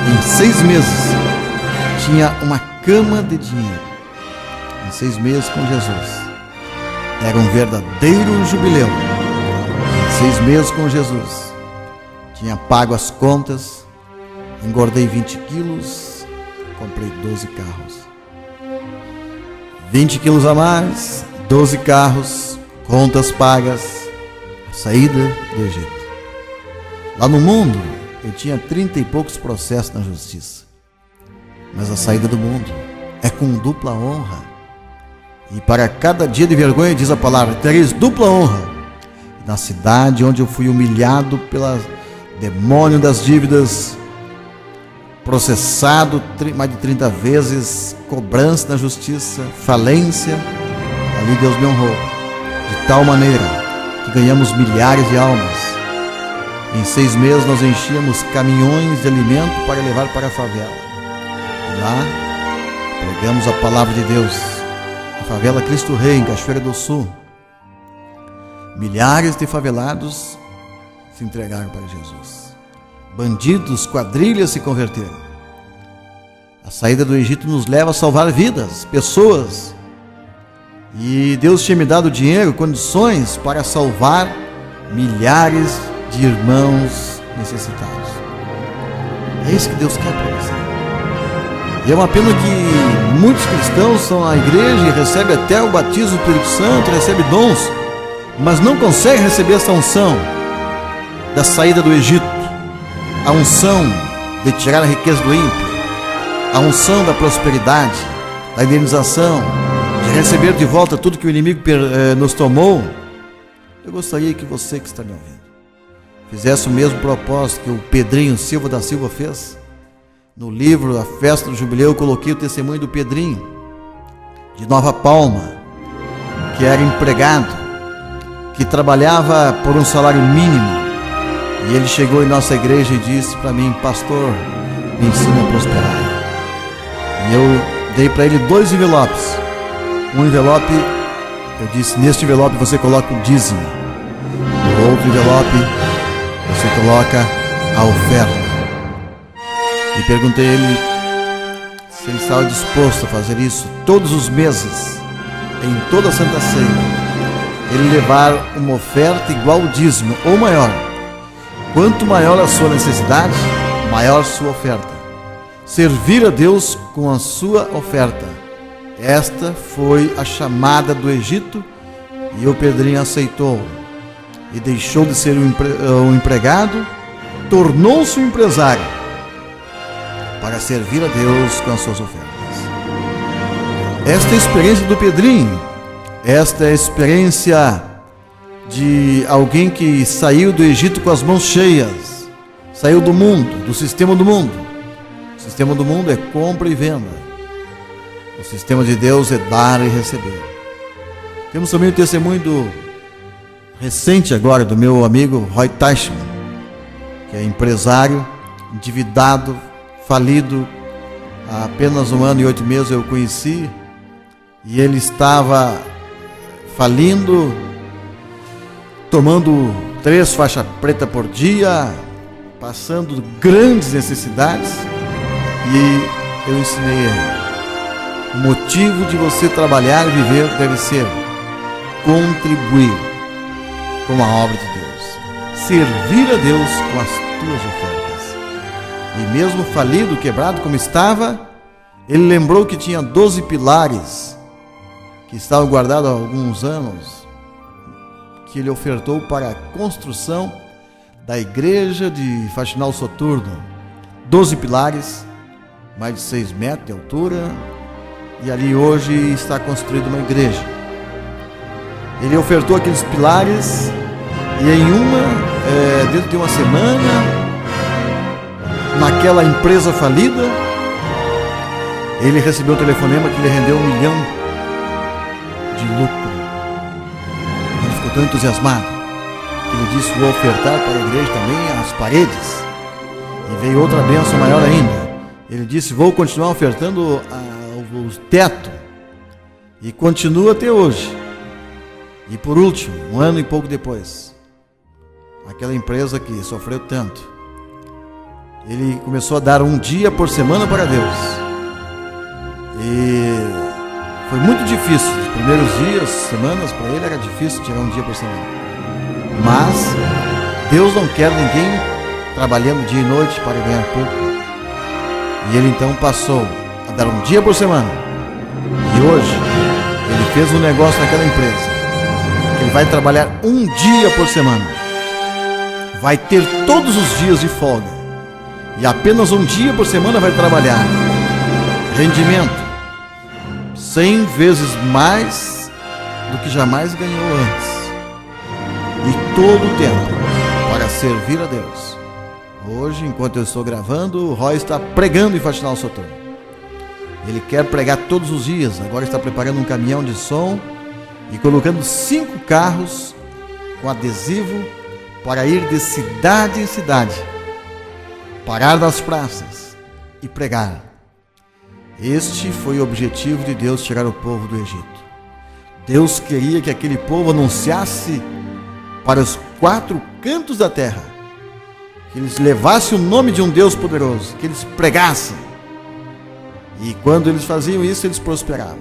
Em 6 meses, tinha uma cama de dinheiro. Em 6 meses com Jesus. Era um verdadeiro jubileu. Em 6 meses com Jesus. Tinha pago as contas, engordei 20 quilos, comprei 12 carros. 20 quilos a mais, 12 carros, contas pagas, a saída do Egito. Lá no mundo, eu tinha 30 e poucos processos na justiça. Mas a saída do mundo é com dupla honra. E para cada dia de vergonha, diz a palavra, tereis dupla honra. Na cidade onde eu fui humilhado pelo demônio das dívidas, processado mais de 30 vezes, cobrança na justiça, falência, ali Deus me honrou. De tal maneira que ganhamos milhares de almas. Em 6 meses nós enchíamos caminhões de alimento para levar para a favela. E lá pregamos a palavra de Deus. A favela Cristo Rei, em Cachoeira do Sul. Milhares de favelados se entregaram para Jesus. Bandidos, quadrilhas se converteram. A saída do Egito nos leva a salvar vidas, pessoas. E Deus tinha me dado dinheiro, condições para salvar milhares de irmãos necessitados. É isso que Deus quer para você. E é uma pena que muitos cristãos estão na igreja e recebem até o batismo do Espírito Santo, recebem dons, mas não conseguem receber essa unção da saída do Egito, a unção de tirar a riqueza do ímpio, a unção da prosperidade, da indenização, de receber de volta tudo que o inimigo nos tomou. Eu gostaria que você que está me ouvindo fizesse o mesmo propósito que o Pedrinho Silva da Silva fez. No livro A Festa do Jubileu eu coloquei o testemunho do Pedrinho de Nova Palma, que era empregado, que trabalhava por um salário mínimo, e ele chegou em nossa igreja e disse para mim: pastor, me ensina a prosperar. E eu dei para ele 2 envelopes. Um envelope, eu disse: neste envelope você coloca o dízimo, no outro envelope você coloca a oferta. E perguntei a ele se ele estava disposto a fazer isso todos os meses, em toda a Santa Ceia, ele levar uma oferta igual ao dízimo, ou maior. Quanto maior a sua necessidade, maior sua oferta. Servir a Deus com a sua oferta. Esta foi a chamada do Egito, e o Pedrinho aceitou. E deixou de ser um empregado, tornou-se um empresário, para servir a Deus com as suas ofertas. Esta é a experiência do Pedrinho. Esta é a experiência de alguém que saiu do Egito com as mãos cheias. Saiu do mundo, do sistema do mundo. O sistema do mundo é compra e venda. O sistema de Deus é dar e receber. Temos também o testemunho recente agora do meu amigo Roy Teichmann, que é empresário, endividado, falido. Há apenas 1 ano e 8 meses eu o conheci, e ele estava falindo, tomando 3 faixas pretas por dia, passando grandes necessidades, e eu ensinei ele: o motivo de você trabalhar e viver deve ser contribuir com a obra de Deus, servir a Deus com as tuas ofertas. E mesmo falido, quebrado como estava, ele lembrou que tinha 12 pilares que estavam guardados há alguns anos, que ele ofertou para a construção da igreja de Faxinal Soturno. 12 pilares, mais de 6 metros de altura, e ali hoje está construída uma igreja. Ele ofertou aqueles pilares, e dentro de uma semana, naquela empresa falida, ele recebeu o telefonema que lhe rendeu 1 milhão de lucro. Ele ficou tão entusiasmado. ele disse: vou ofertar para a igreja também as paredes. E veio outra bênção maior ainda. Ele disse: vou continuar ofertando o teto. E continua até hoje. E por último, um ano e pouco depois, aquela empresa que sofreu tanto, ele começou a dar um dia por semana para Deus. E foi muito difícil. Os primeiros dias, semanas, para ele era difícil tirar um dia por semana. Mas Deus não quer ninguém trabalhando dia e noite para ganhar pouco. E ele então passou a dar um dia por semana. E hoje ele fez um negócio naquela empresa que ele vai trabalhar um dia por semana. Vai ter todos os dias de folga. E apenas um dia por semana vai trabalhar. Rendimento 100 vezes mais do que jamais ganhou antes. E todo o tempo para servir a Deus. Hoje, enquanto eu estou gravando, o Roy está pregando em Faxinal Soturno. Ele quer pregar todos os dias. Agora está preparando um caminhão de som e colocando 5 carros com adesivo para ir de cidade em cidade, parar nas praças e pregar. Este foi o objetivo de Deus tirar o povo do Egito. Deus queria que aquele povo anunciasse para os 4 cantos da terra, que eles levassem o nome de um Deus poderoso, que eles pregassem. E quando eles faziam isso, eles prosperavam.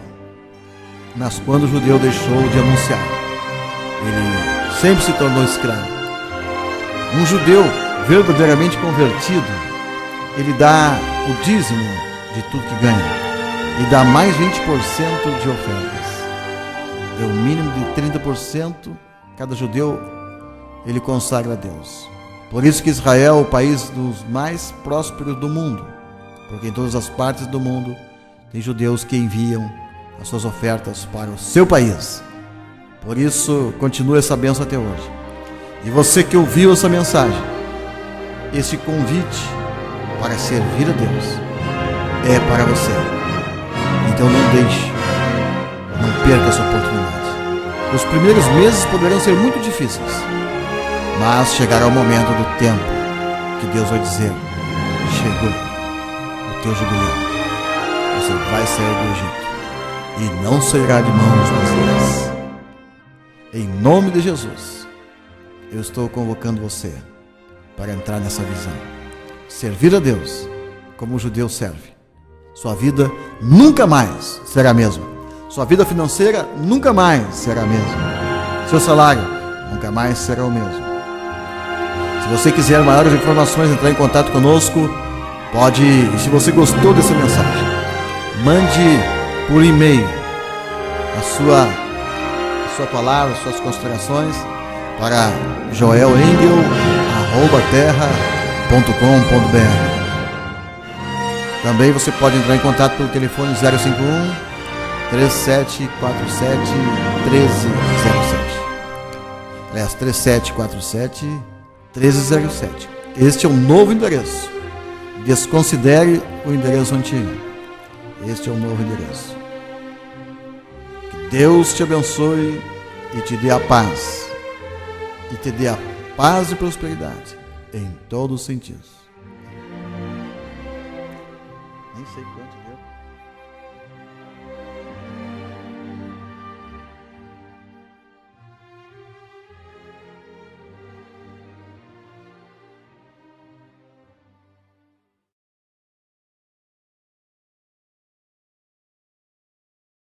Mas quando o judeu deixou de anunciar, ele sempre se tornou escravo. Um judeu verdadeiramente convertido, ele dá o dízimo de tudo que ganha e dá mais 20% de ofertas. É o mínimo de 30%. Cada judeu ele consagra a Deus. Por isso que Israel é o país dos mais prósperos do mundo, porque em todas as partes do mundo tem judeus que enviam as suas ofertas para o seu país. Por isso continua essa bênção até hoje. E você que ouviu essa mensagem, esse convite para servir a Deus é para você. Então não deixe, não perca essa oportunidade. Os primeiros meses poderão ser muito difíceis, mas chegará o momento do tempo que Deus vai dizer: chegou o teu jubileu. Você vai sair do Egito e não sairá de mãos vazias. Em nome de Jesus, eu estou convocando você para entrar nessa visão. Servir a Deus como o judeu serve. Sua vida nunca mais será a mesma. Sua vida financeira nunca mais será a mesma. Seu salário nunca mais será o mesmo. Se você quiser maiores informações, entrar em contato conosco, pode. E se você gostou dessa mensagem, mande por e-mail a sua palavra, as suas considerações para joelengel@terra.com.br. Também você pode entrar em contato pelo telefone 051 3747 1307. Aliás, 3747 1307. Este é um novo endereço. Desconsidere o endereço antigo. Este é um novo endereço. Que Deus te abençoe e te dê a paz. E te dê a paz e prosperidade em todos os sentidos. Nem sei quanto deu.